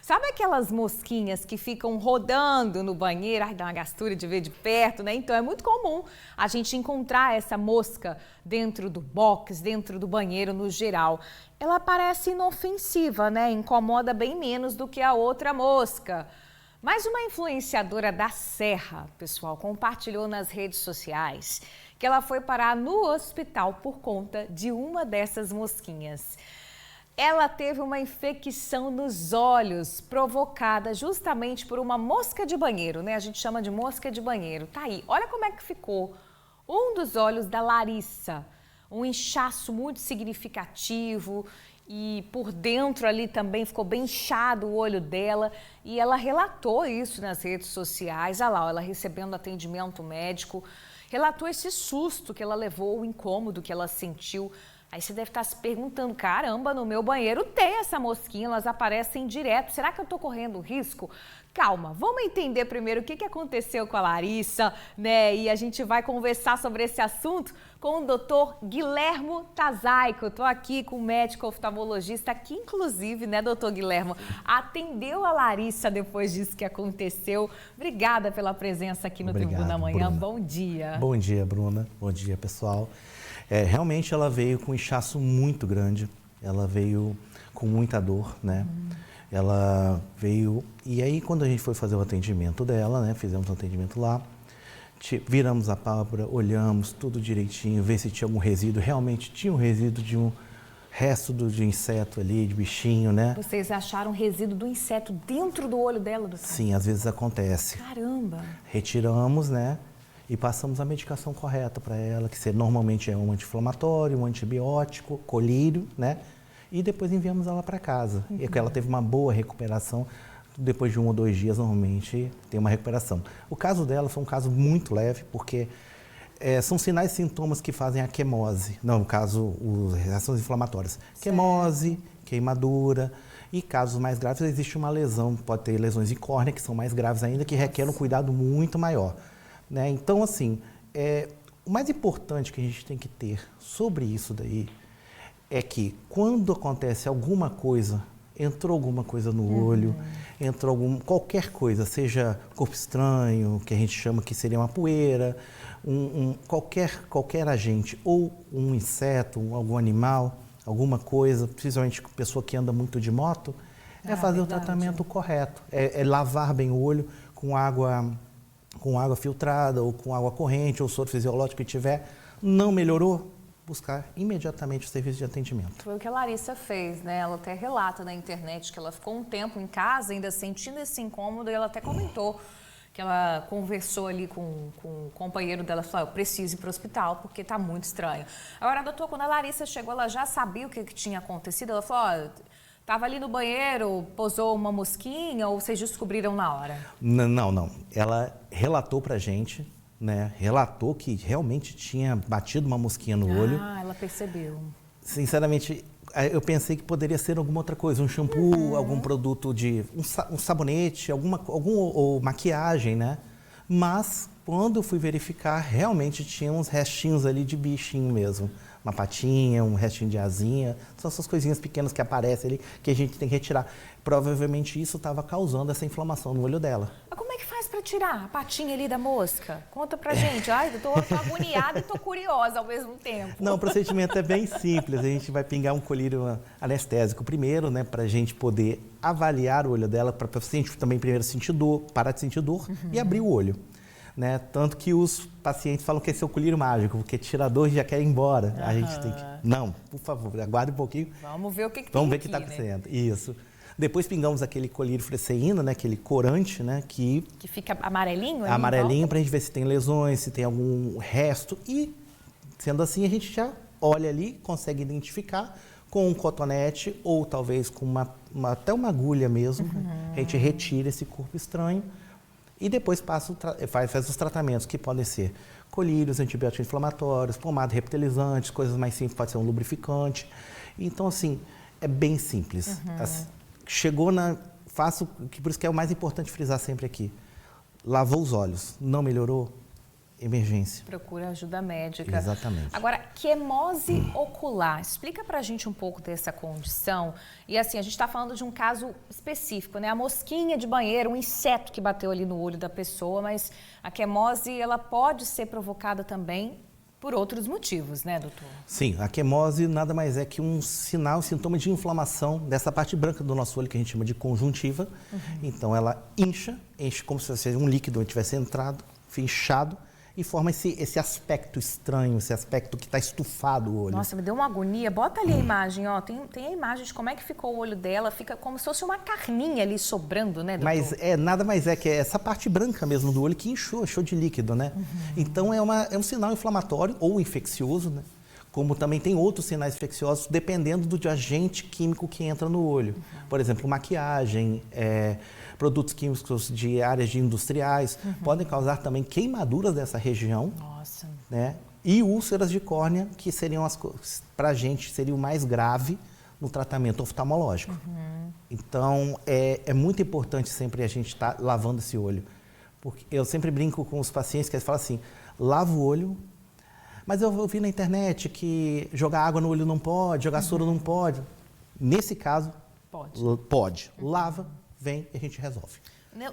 Sabe aquelas mosquinhas que ficam rodando no banheiro? Ai, dá uma gastura de ver de perto, né? Então é muito comum a gente encontrar essa mosca dentro do box, dentro do banheiro no geral. Ela parece inofensiva, né? Incomoda bem menos do que a outra mosca. Mas uma influenciadora da Serra, pessoal, compartilhou nas redes sociais que ela foi parar no hospital por conta de uma dessas mosquinhas. Ela teve uma infecção nos olhos, provocada justamente por uma mosca de banheiro, né? A gente chama de mosca de banheiro. Tá aí, olha como é que ficou um dos olhos da Larissa. Um inchaço muito significativo e por dentro ali também ficou bem inchado o olho dela. E ela relatou isso nas redes sociais. Olha lá, ela recebendo atendimento médico, relatou esse susto que ela levou, o incômodo que ela sentiu. Aí você deve estar se perguntando, caramba, no meu banheiro tem essa mosquinha, elas aparecem direto, será que eu estou correndo risco? Calma, vamos entender primeiro o que aconteceu com a Larissa, né? E a gente vai conversar sobre esse assunto com o doutor Guilhermo Tazaico. Estou aqui com o médico oftalmologista, que inclusive, né, doutor Guilhermo, atendeu a Larissa depois disso que aconteceu. Obrigada pela presença aqui no Tribuna Manhã. Bruna. Bom dia. Bom dia, Bruna. Bom dia, pessoal. Realmente ela veio com um inchaço muito grande, ela veio com muita dor, né? Ela veio, e aí quando a gente foi fazer o atendimento dela, né? Fizemos um atendimento lá, viramos a pálpebra, olhamos tudo direitinho, ver se tinha algum resíduo, realmente tinha um resíduo de um resto de inseto ali, de bichinho, né? Vocês acharam resíduo do inseto dentro do olho dela, doutor? Sim, às vezes acontece. Caramba! Retiramos, né? E passamos a medicação correta para ela, que normalmente é um anti-inflamatório, um antibiótico, colírio, né? E depois enviamos ela para casa. E ela teve uma boa recuperação, depois de 1 ou 2 dias, normalmente tem uma recuperação. O caso dela foi um caso muito leve, porque são sinais e sintomas que fazem a quemose, não, no caso, as reações inflamatórias. Certo. Quemose, queimadura, e casos mais graves, existe uma lesão, pode ter lesões de córnea, que são mais graves ainda, que requerem um cuidado muito maior. Né? Então, assim, o mais importante que a gente tem que ter sobre isso daí é que quando acontece alguma coisa, entrou alguma coisa no olho, entrou qualquer coisa, seja corpo estranho, que a gente chama que seria uma poeira, qualquer agente, ou um inseto, algum animal, alguma coisa, principalmente pessoa que anda muito de moto, fazer o tratamento correto, lavar bem o olho com água filtrada ou com água corrente ou soro fisiológico que tiver, não melhorou, buscar imediatamente o serviço de atendimento. Foi o que a Larissa fez, né? Ela até relata na internet que ela ficou um tempo em casa ainda sentindo esse incômodo e ela até comentou que ela conversou ali com o companheiro dela, falou, eu preciso ir para o hospital porque está muito estranho. Agora, doutor, quando a Larissa chegou, ela já sabia o que tinha acontecido? Ela falou, estava ali no banheiro, posou uma mosquinha ou vocês descobriram na hora? Não. Ela relatou pra gente, né? Relatou que realmente tinha batido uma mosquinha no olho. Ah, ela percebeu. Sinceramente, eu pensei que poderia ser alguma outra coisa, um shampoo, algum produto de um sabonete, ou maquiagem, né? Mas quando eu fui verificar, realmente tinha uns restinhos ali de bichinho mesmo. Uma patinha, um restinho de asinha, são essas coisinhas pequenas que aparecem ali que a gente tem que retirar. Provavelmente isso estava causando essa inflamação no olho dela. Mas como é que faz para tirar a patinha ali da mosca? Conta pra gente. Ai, eu tô agoniada e tô curiosa ao mesmo tempo. Não, o procedimento é bem simples. A gente vai pingar um colírio anestésico primeiro, né, pra gente poder avaliar o olho dela, para o paciente também primeiro sentir dor, parar de sentir dor e abrir o olho. Né? Tanto que os pacientes falam que esse é o colírio mágico, porque tira a dor e já quer ir embora. A gente tem que... Não, por favor, aguarde um pouquinho. Vamos ver o que tem aqui, Vamos ver o que está acontecendo. Né? Isso. Depois pingamos aquele colírio freseína, né? Aquele corante, né? Que fica amarelinho? Amarelinho, para a gente ver se tem lesões, se tem algum resto. E, sendo assim, a gente já olha ali, consegue identificar com um cotonete ou talvez com até uma agulha mesmo. A gente retira esse corpo estranho. E depois faz os tratamentos, que podem ser colírios, antibióticos inflamatórios, pomada reptilizante, coisas mais simples, pode ser um lubrificante. Então, assim, é bem simples. Assim, chegou por isso que é o mais importante frisar sempre aqui. Lavou os olhos, não melhorou? emergência. Procura ajuda médica. Exatamente. Agora, quemose ocular. Explica pra gente um pouco dessa condição. E assim, a gente está falando de um caso específico, né? A mosquinha de banheiro, um inseto que bateu ali no olho da pessoa, mas a quemose, ela pode ser provocada também por outros motivos, né, doutor? Sim, a quemose nada mais é que um sintoma de inflamação dessa parte branca do nosso olho, que a gente chama de conjuntiva. Então, ela enche como se fosse um líquido tivesse entrado, inchado, e forma esse aspecto estranho, esse aspecto que está estufado o olho. Nossa, me deu uma agonia. Bota ali a imagem, ó. Tem a imagem de como é que ficou o olho dela. Fica como se fosse uma carninha ali sobrando, né, doutor? Mas nada mais é que essa parte branca mesmo do olho que inchou de líquido, né? Então é um sinal inflamatório ou infeccioso, né? Como também tem outros sinais infecciosos, dependendo do agente químico que entra no olho. Por exemplo, maquiagem, produtos químicos de áreas industriais, podem causar também queimaduras dessa região. Nossa. Né? E úlceras de córnea, que seriam para a gente, seria o mais grave no tratamento oftalmológico. Então, é muito importante sempre a gente estar lavando esse olho. Porque eu sempre brinco com os pacientes que eles falam assim, lava o olho, mas eu vi na internet que jogar água no olho não pode, jogar soro não pode. Nesse caso, pode. Lava, vem e a gente resolve.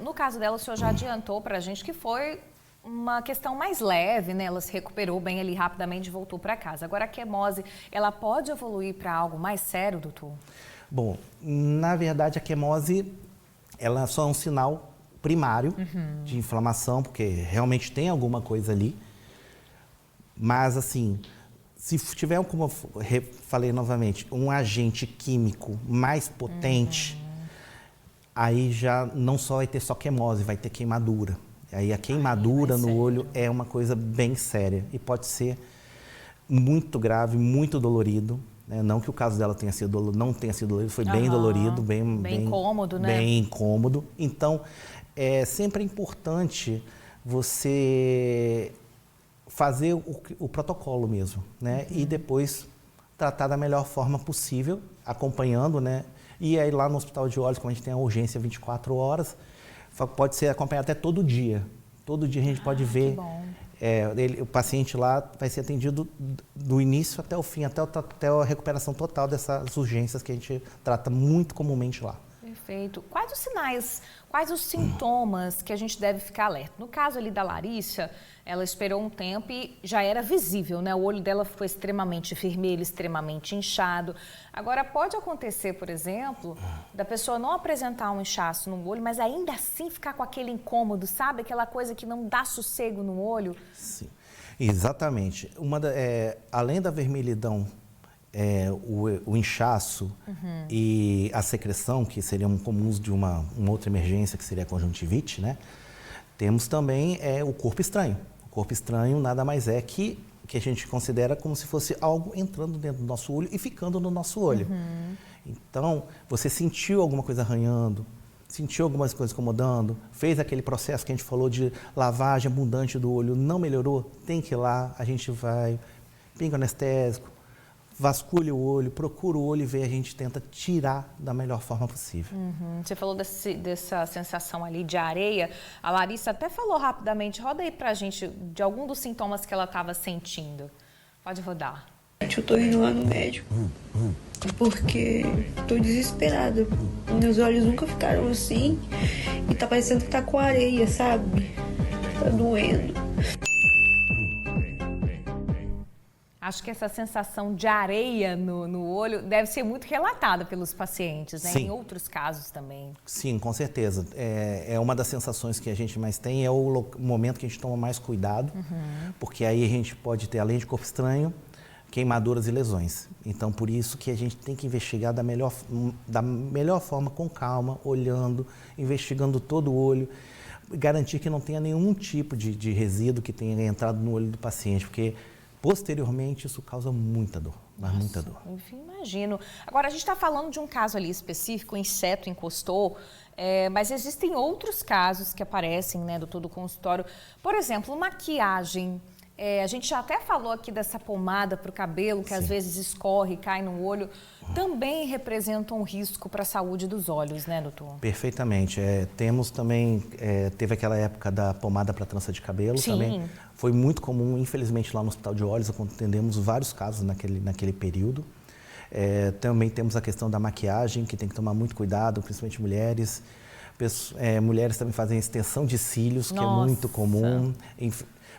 No caso dela, o senhor já adiantou para a gente que foi uma questão mais leve, né? Ela se recuperou bem ali rapidamente e voltou para casa. Agora, a quemose, ela pode evoluir para algo mais sério, doutor? Bom, na verdade, a quemose, ela só é um sinal primário de inflamação, porque realmente tem alguma coisa ali. Mas, assim, se tiver, como eu falei novamente, um agente químico mais potente, aí já não só vai ter só quemose, vai ter queimadura. Aí a queimadura no olho é uma coisa bem séria e pode ser muito grave, muito dolorido. Né? Não que o caso dela não tenha sido dolorido, foi bem dolorido, bem incômodo, né? Bem incômodo. Então, sempre é importante você fazer o protocolo mesmo, né? E depois tratar da melhor forma possível, acompanhando, né? E aí lá no Hospital de Olhos, como a gente tem a urgência 24 horas, pode ser acompanhado até todo dia. Todo dia a gente pode ver. O paciente lá vai ser atendido do início até o fim, até a recuperação total dessas urgências que a gente trata muito comumente lá. Perfeito. Quais os sinais, quais os sintomas que a gente deve ficar alerta? No caso ali da Larissa, ela esperou um tempo e já era visível, né? O olho dela ficou extremamente vermelho, extremamente inchado. Agora, pode acontecer, por exemplo, da pessoa não apresentar um inchaço no olho, mas ainda assim ficar com aquele incômodo, sabe? Aquela coisa que não dá sossego no olho. Sim, exatamente. Além da vermelhidão, o inchaço e a secreção, que seriam comuns de uma outra emergência, que seria a conjuntivite, né? Temos também o corpo estranho. O corpo estranho nada mais é que a gente considera como se fosse algo entrando dentro do nosso olho e ficando no nosso olho. Então, você sentiu alguma coisa arranhando, sentiu algumas coisas incomodando, fez aquele processo que a gente falou de lavagem abundante do olho, não melhorou, tem que ir lá, a gente vai, pinga anestésico, vasculha o olho, procura o olho e vê, a gente tenta tirar da melhor forma possível. Você falou dessa sensação ali de areia. A Larissa até falou rapidamente, roda aí pra gente de algum dos sintomas que ela estava sentindo. Pode rodar. Eu tô indo lá no médico, porque tô desesperada. Meus olhos nunca ficaram assim e tá parecendo que tá com areia, sabe? Tá doendo. Acho que essa sensação de areia no olho deve ser muito relatada pelos pacientes, né? Sim. Em outros casos também. Sim, com certeza. É uma das sensações que a gente mais tem, é o momento que a gente toma mais cuidado, porque aí a gente pode ter, além de corpo estranho, queimaduras e lesões. Então, por isso que a gente tem que investigar da melhor forma, com calma, olhando, investigando todo o olho, garantir que não tenha nenhum tipo de resíduo que tenha entrado no olho do paciente, porque posteriormente isso causa muita dor, muita dor. Enfim, imagino. Agora, a gente está falando de um caso ali específico, o inseto encostou, mas existem outros casos que aparecem, né, doutor, do consultório. Por exemplo, maquiagem. A gente já até falou aqui dessa pomada para o cabelo, que às vezes escorre, cai no olho. Também representa um risco para a saúde dos olhos, né, doutor? Perfeitamente. Temos também, teve aquela época da pomada para trança de cabelo. Sim. Também. Foi muito comum, infelizmente, lá no Hospital de Olhos, atendemos vários casos naquele período. Também temos a questão da maquiagem, que tem que tomar muito cuidado, principalmente mulheres. Mulheres também fazem extensão de cílios, que é muito comum.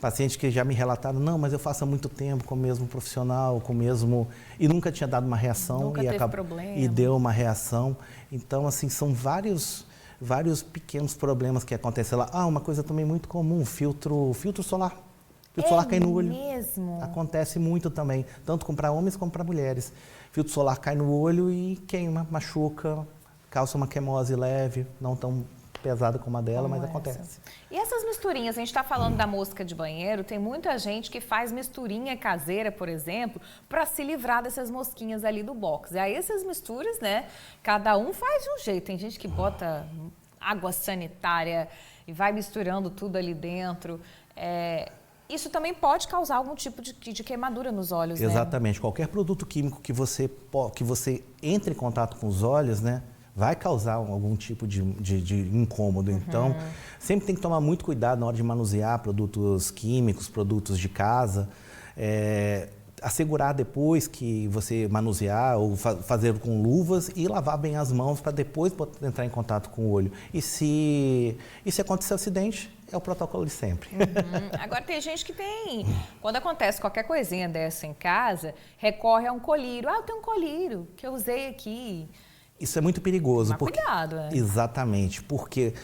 Pacientes que já me relataram, não, mas eu faço há muito tempo com o mesmo profissional, e nunca tinha dado uma reação. Nunca teve problema. E deu uma reação. Então, assim, são vários pequenos problemas que acontecem lá. Uma coisa também muito comum, filtro solar. Filtro solar cai no olho. Mesmo? Acontece muito também, tanto para homens como para mulheres. Filtro solar cai no olho e queima, machuca, causa uma queimose leve, não tão pesada como a dela, mas acontece. E essas misturinhas, a gente está falando da mosca de banheiro, tem muita gente que faz misturinha caseira, por exemplo, para se livrar dessas mosquinhas ali do box. E aí essas misturas, né, cada um faz de um jeito. Tem gente que bota água sanitária e vai misturando tudo ali dentro. Isso também pode causar algum tipo de queimadura nos olhos, né? Exatamente. Qualquer produto químico que você entre em contato com os olhos, né, vai causar algum tipo de incômodo. Então, sempre tem que tomar muito cuidado na hora de manusear produtos químicos, produtos de casa. Assegurar depois que você manusear ou fazer com luvas e lavar bem as mãos para depois entrar em contato com o olho. E se acontecer acidente, é o protocolo de sempre. Agora tem gente que quando acontece qualquer coisinha dessa em casa, recorre a um colírio. Eu tenho um colírio que eu usei aqui. Isso é muito perigoso. Mas cuidado, Exatamente, porque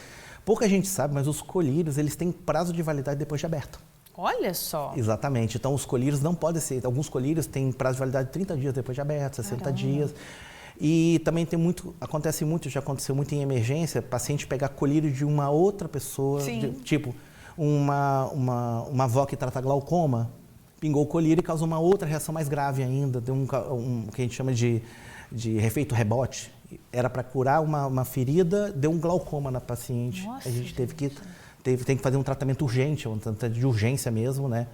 pouca gente sabe, mas os colírios, eles têm prazo de validade depois de aberto. Olha só. Exatamente, então os colírios não podem ser, alguns colírios têm prazo de validade de 30 dias depois de aberto, 60 dias. E também já aconteceu muito em emergência, paciente pegar colírio de uma outra pessoa, tipo uma avó que trata glaucoma, pingou o colírio e causou uma outra reação mais grave ainda, deu que a gente chama de efeito rebote. Era para curar uma ferida, deu um glaucoma na paciente. Nossa, a gente tem que fazer um tratamento urgente, um tratamento de urgência mesmo, né?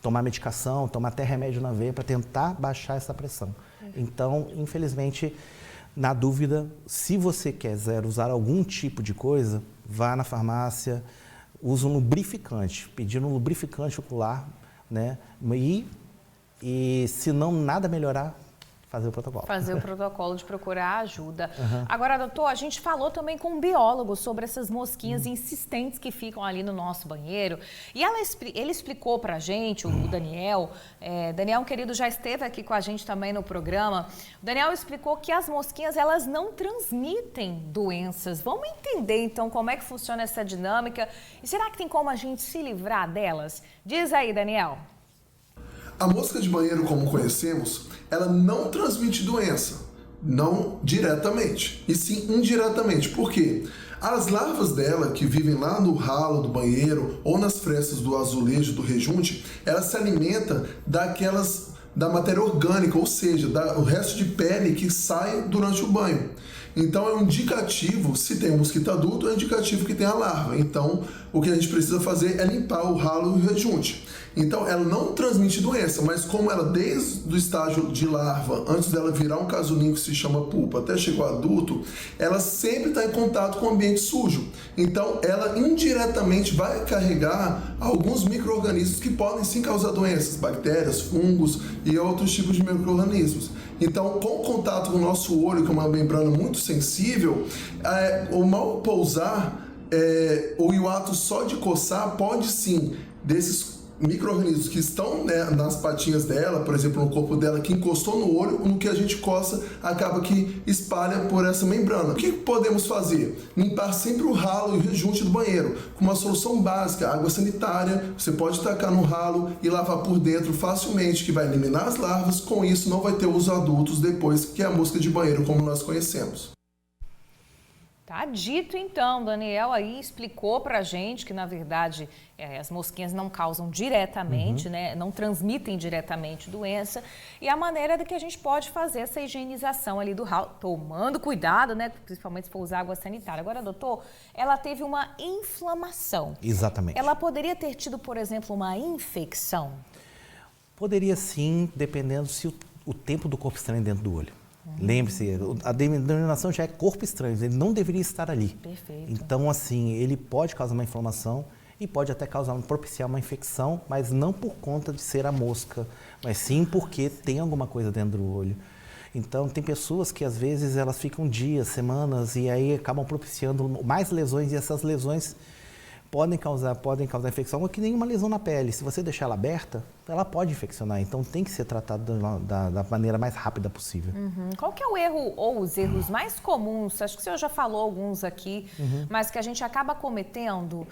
Tomar medicação, tomar até remédio na veia para tentar baixar essa pressão. Então, infelizmente, na dúvida, se você quiser usar algum tipo de coisa, vá na farmácia, use um lubrificante, pedir um lubrificante ocular, né? E se não nada melhorar, fazer o protocolo. Fazer o protocolo de procurar ajuda. Agora, doutor, a gente falou também com um biólogo sobre essas mosquinhas insistentes que ficam ali no nosso banheiro. E ele explicou pra gente, o Daniel, Daniel, querido, já esteve aqui com a gente também no programa. O Daniel explicou que as mosquinhas, elas não transmitem doenças. Vamos entender, então, como é que funciona essa dinâmica. E será que tem como a gente se livrar delas? Diz aí, Daniel. A mosca de banheiro, como conhecemos, ela não transmite doença, não diretamente, e sim indiretamente. Por quê? As larvas dela, que vivem lá no ralo do banheiro ou nas frestas do azulejo, do rejunte, ela se alimenta da matéria orgânica, ou seja, o resto de pele que sai durante o banho. Então é um indicativo, se tem um mosquito adulto, é um indicativo que tem a larva. Então o que a gente precisa fazer é limpar o ralo e o rejunte. Então ela não transmite doença, mas como ela desde o estágio de larva, antes dela virar um casulinho que se chama pulpa, até chegar ao adulto, ela sempre está em contato com o ambiente sujo. Então ela indiretamente vai carregar alguns micro-organismos que podem sim causar doenças, bactérias, fungos e outros tipos de micro-organismos. Então, com o contato com o nosso olho, que é uma membrana muito sensível, o mal pousar ou o ato só de coçar pode sim, desses micro-organismos que estão, né, nas patinhas dela, por exemplo, no corpo dela, que encostou no olho, no que a gente coça, acaba que espalha por essa membrana. O que podemos fazer? Limpar sempre o ralo e o rejunte do banheiro, com uma solução básica, água sanitária, você pode tacar no ralo e lavar por dentro facilmente, que vai eliminar as larvas, com isso não vai ter os adultos depois, que é a mosca de banheiro como nós conhecemos. Tá dito então, Daniel aí explicou pra gente que na verdade as mosquinhas não causam diretamente, né, não transmitem diretamente doença e a maneira de que a gente pode fazer essa higienização ali do ralo, tomando cuidado, né, principalmente se for usar água sanitária. Agora, doutor, ela teve uma inflamação. Exatamente. Ela poderia ter tido, por exemplo, uma infecção? Poderia sim, dependendo se o tempo do corpo estranho dentro do olho. Lembre-se, a denominação já é corpo estranho, ele não deveria estar ali. Perfeito. Então, assim, ele pode causar uma inflamação e pode até propiciar uma infecção, mas não por conta de ser a mosca, mas sim porque tem alguma coisa dentro do olho. Então, tem pessoas que às vezes elas ficam dias, semanas e aí acabam propiciando mais lesões e essas lesões podem causar infecção, que nem uma lesão na pele. Se você deixar ela aberta, ela pode infeccionar. Então, tem que ser tratado da maneira mais rápida possível. Qual que é o erro ou os erros mais comuns? Acho que o senhor já falou alguns aqui, mas que a gente acaba cometendo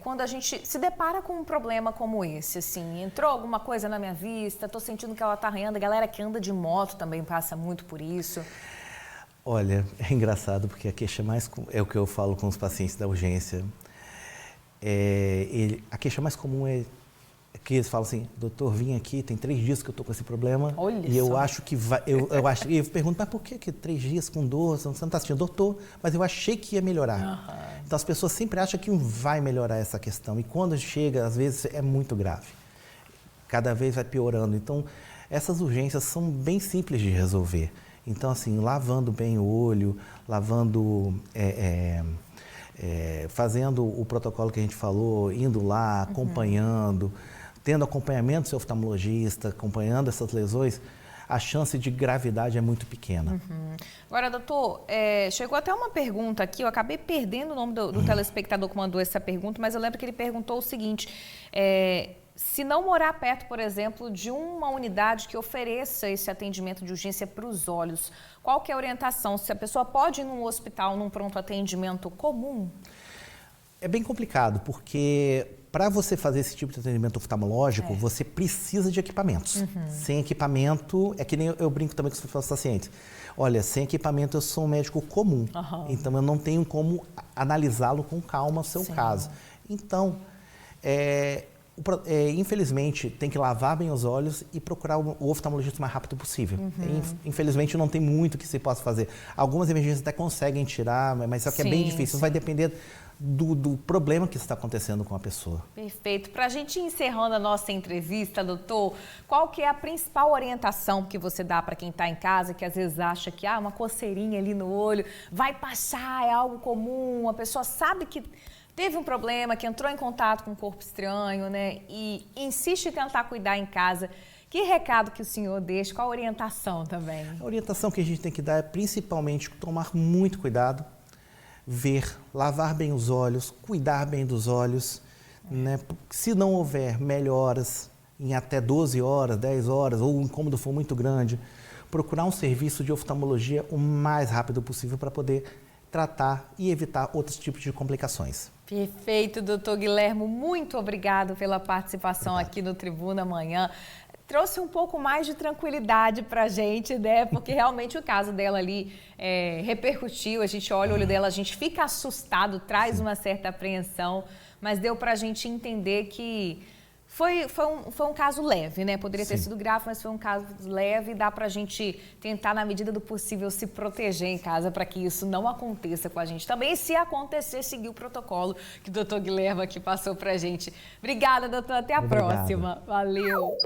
quando a gente se depara com um problema como esse. Assim, entrou alguma coisa na minha vista, estou sentindo que ela está arranhando. A galera que anda de moto também passa muito por isso. Olha, é engraçado porque a queixa é o que eu falo com os pacientes da urgência. A queixa mais comum é que eles falam assim: doutor, vim aqui, tem 3 dias que eu estou com esse problema. Olha e eu só. acho que vai. E eu pergunto, mas por que 3 dias com dor? Você não está sentindo? Doutor, mas eu achei que ia melhorar. Então as pessoas sempre acham que vai melhorar essa questão. E quando chega, às vezes é muito grave. Cada vez vai piorando. Então, essas urgências são bem simples de resolver. Então, assim, lavando bem o olho, fazendo o protocolo que a gente falou, indo lá, acompanhando, tendo acompanhamento do seu oftalmologista, acompanhando essas lesões, a chance de gravidade é muito pequena. Agora, doutor, chegou até uma pergunta aqui, eu acabei perdendo o nome do telespectador que mandou essa pergunta, mas eu lembro que ele perguntou o seguinte: se não morar perto, por exemplo, de uma unidade que ofereça esse atendimento de urgência para os olhos, qual que é a orientação? Se a pessoa pode ir num hospital, num pronto atendimento comum? É bem complicado, porque para você fazer esse tipo de atendimento oftalmológico, você precisa de equipamentos. Sem equipamento, é que nem eu brinco também com os pacientes. Olha, sem equipamento eu sou um médico comum, então eu não tenho como analisá-lo com calma o seu caso. Então, infelizmente, tem que lavar bem os olhos e procurar o oftalmologista o mais rápido possível. Infelizmente, não tem muito que se possa fazer. Algumas emergências até conseguem tirar, mas só que é bem difícil. Vai depender do problema que está acontecendo com a pessoa. Perfeito. Para a gente ir encerrando a nossa entrevista, doutor, qual que é a principal orientação que você dá para quem está em casa, que às vezes acha que uma coceirinha ali no olho vai passar, é algo comum, a pessoa sabe que teve um problema, que entrou em contato com um corpo estranho, né? E insiste em tentar cuidar em casa. Que recado que o senhor deixa? Qual a orientação também? A orientação que a gente tem que dar é principalmente tomar muito cuidado, lavar bem os olhos, cuidar bem dos olhos, né? Se não houver melhoras em até 12 horas, 10 horas, ou o incômodo for muito grande, procurar um serviço de oftalmologia o mais rápido possível para poder tratar e evitar outros tipos de complicações. Perfeito, doutor Guilhermo. Muito obrigado pela participação aqui no Tribuna Manhã. Trouxe um pouco mais de tranquilidade para a gente, né? Porque realmente o caso dela ali repercutiu. A gente olha o olho dela, a gente fica assustado, traz uma certa apreensão, mas deu para a gente entender que foi um caso leve, né? Poderia ter sido grave, mas foi um caso leve e dá pra gente tentar, na medida do possível, se proteger em casa para que isso não aconteça com a gente também. E se acontecer, seguir o protocolo que o doutor Guilherme aqui passou pra gente. Obrigada, doutor. Até a próxima. Valeu.